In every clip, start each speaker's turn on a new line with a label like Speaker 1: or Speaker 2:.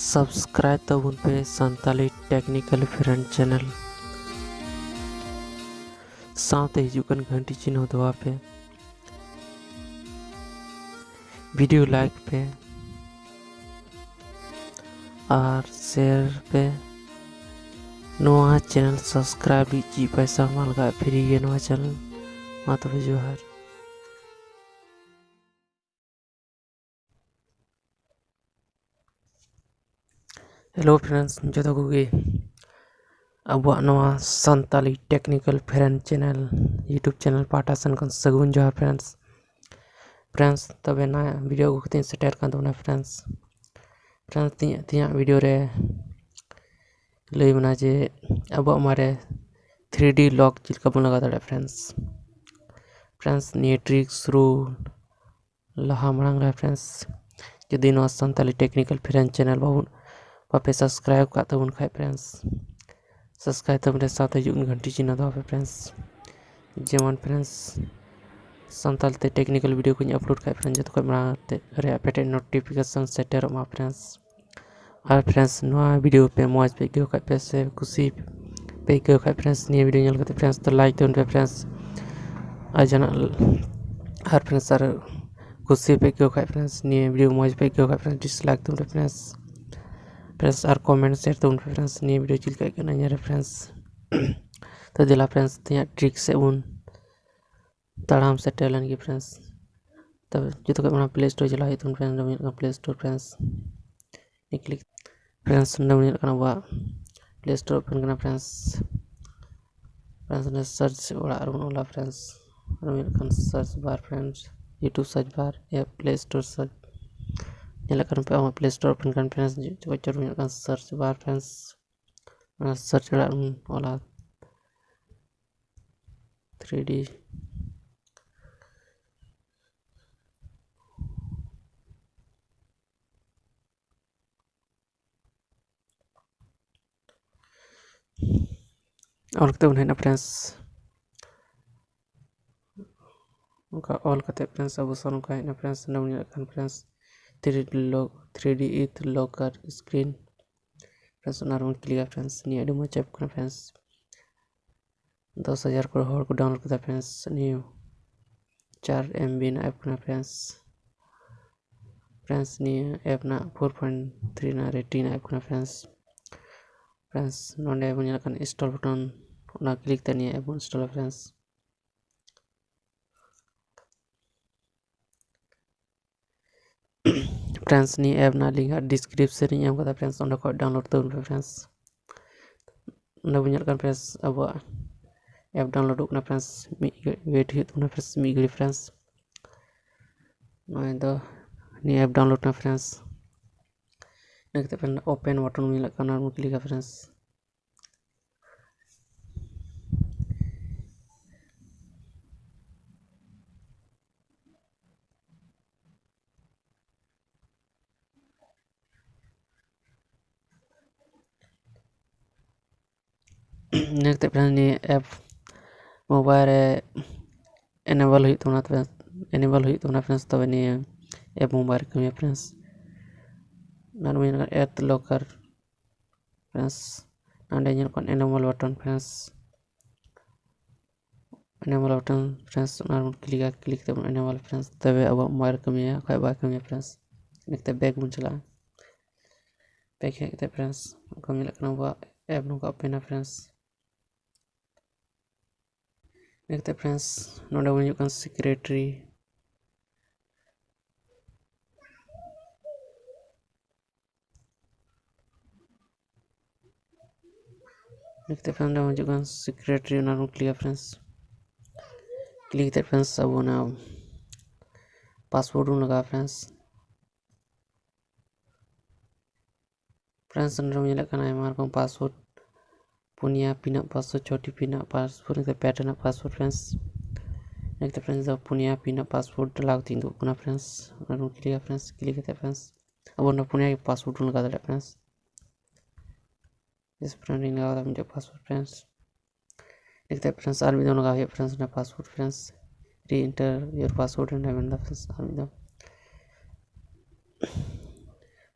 Speaker 1: Subscribe तबन पे santhali technical friend channel साथ हिजुकन घंटी चिन्ह दबा पे वीडियो लाइक पे और शेयर पे नोवा चैनल सब्सक्राइब जी पैसा मालगा फ्री ये नोवा चैनल माता जोहार। हेलो फ्रेंड्स जो Koge abua Nowa santhali technical friend channel YouTube channel पाटा सन कन सगुन जोहार फ्रेंड्स तबे ना वीडियो को तीन सेटर कर दो ना फ्रेंड्स तीन वीडियो रे लई बना जे अब हमारे 3D लॉक चिलका बन लगा दे फ्रेंड्स नी ट्रिक्स रूल लहा मरंग रे फ्रेंड्स जदि नो संताली टेक्निकल फ्रेंड चैनल बापे सब्सक्राइब का तबन खाय फ्रेंड्स सब्सक्राइब तबन साथ हिजुन घंटी चिन्ह दो फ्रेंड्स जेमन फ्रेंड्स संताल ते टेक्निकल वीडियो को अपलोड खाय फ्रेंड्स जतो बनाते रे पेटे नोटिफिकेशन सेटर मा फ्रेंड्स और फ्रेंड्स नोवा वीडियो पे मौज पे गयो खाय पे से खुशी पे गयो खाय फ्रेंड्स नी वीडियो नेल कते फ्रेंड्स तो लाइक दोन पे फ्रेंड्स आ जना हर फ्रेंड्स सर खुशी पे गयो खाय फ्रेंड्स नी वीडियो मौज पे गयो खाय फ्रेंड्स डिसलाइक दोन पे फ्रेंड्स और कमेंट शेयर दोन पे फ्रेंड्स नी वीडियो चिल का ना रे फ्रेंड्स तो दिला फ्रेंड्स तिया ट्रिक से उन तड़ाम से टेलन की फ्रेंड्स तब जो तो अपना प्ले स्टोर चला तुम friends play store friends click friends नवीन करना हुआ प्ले स्टोर ओपन करना फ्रेंड्स ने सर्च वाला फ्रेंड्स नवीन कर search bar friends YouTube search bar या प्ले स्टोर सर्च ये करना पे प्ले स्टोर ओपन करना फ्रेंड्स जो चलो कर सर्च बार फ्रेंड्स सर्च वाला 3D और कते उन्हें ना फ्रेंड्स उनका ऑल कते फ्रेंड्स अब सन का है ना फ्रेंड्स नवीन फ्रेंड्स 3D इथ locker screen friends normal clear friends नी एडमो चेक करना फ्रेंड्स 10,000 को हर को डाउनलोड करता फ्रेंड्स न्यू 4 MB ना ऐप करना फ्रेंड्स नी ऐप ना 4.3 ना रेटिंग ऐप करना फ्रेंड्स नोंडे बन kan इंस्टॉल बटन ना क्लिक तनी ऐप इंस्टॉल फ्रेंड्स नी ऐप ना लिंक डिस्क्रिप्शन नी एम कदा फ्रेंड्स ओंडे को डाउनलोड तबन फ्रेंड्स ना बन फ्रेंड्स अब ऐप डाउनलोड करना फ्रेंड्स वेट हित फ्रेंड्स मी गली फ्रेंड्स नय दो नी ऐप डाउनलोड ना friends next friend open button मिला करना क्लिक फ्रेंड्स नेक्स्ट फ्रेंड्स नी ऐप मोबाइल एनेबल हुई तो फ्रेंड्स तब नी ऐप मोबाइल कमी फ्रेंड्स नान एप लॉकर फ्रेंड्स नांडे एनेबल बटन फ्रेंड्स क्लिक तब एनेबल फ्रेंड्स तबे अब मोबाइल कमी खै बा कमी फ्रेंड्स नेक्स्ट बैक बन चला बैक है फ्रेंड्स कमी लगना हुआ ऐप नो का ओपन फ्रेंड्स नेक्स्ट फ्रेंड्स नोडे बन जुकन सेक्रेटरी नेक्स्ट फ्रेंड्स बन जुकन सेक्रेटरी ना क्लिक फ्रेंड्स अब ना पासवर्ड लगा फ्रेंड्स नोडे बन पासवर्ड पुनिया पिना पासवर्ड छोटी पिना password pattern password friends next friends Punia पिना पासवर्ड लाग तीन दो फ्रेंड्स क्लिक फ्रेंड्स अब ना पुनिया पासवर्ड लगा दे फ्रेंड्स इस फ्रेंड लगा मुझे पासवर्ड फ्रेंड्स नेक्स्ट फ्रेंड्स आर विदो लगा फ्रेंड्स ना password friends re enter your password and friends आर विदो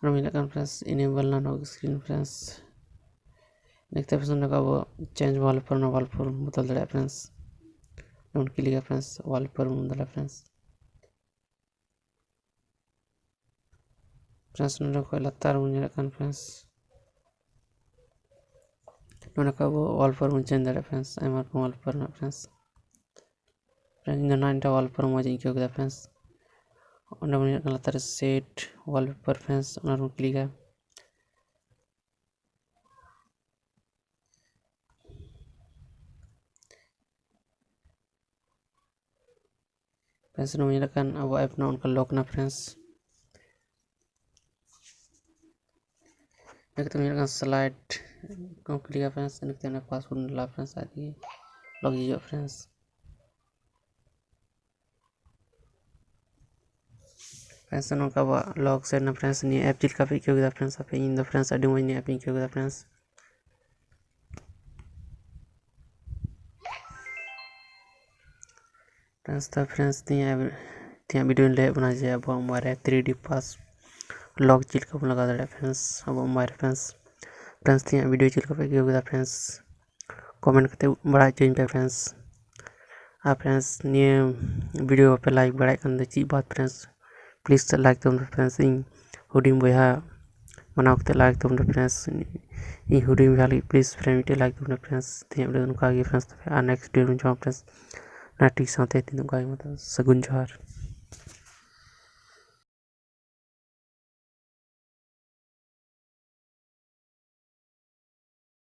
Speaker 1: Kan friends enable na lock screen friends next option na kabo change wallpaper mutal dada friends don't click friends wallpaper mudala friends na ko latar munya kan friends nona kabo wallpaper mun change dada friends amar wallpaper na friends na inta wallpaper mo jing kyo friends ona munya kan latar set wallpaper friends ona rum click friends no munya kan abua app na on lock na friends next kan slide kom click friends next na password la friends adi log jo friends friends no ka log set na friends ni app jil ka pe kyo da friends ape in the friends adi mo ni app kyo da friends friends tiya video le bana je अब हमारे 3D पास lock chill का लगा दे friends अब हमारे friends तिया video chill का पे फ्रेंड्स कमेंट करते बड़ा चेंज पे फ्रेंड्स फ्रेंड्स ये वीडियो पे लाइक बड़ा कर ची बात फ्रेंड्स प्लीज लाइक तुम फ्रेंड्स इन हुडिंग बोया मनाव करते लाइक तुम फ्रेंड्स इन हुडिंग वाली प्लीज फ्रेंड लाइक तुम फ्रेंड्स तिया वीडियो उनका फ्रेंड्स नेक्स्ट वीडियो में जो फ्रेंड्स नाटी साथे तीनों का मतलब सगुन जोहार।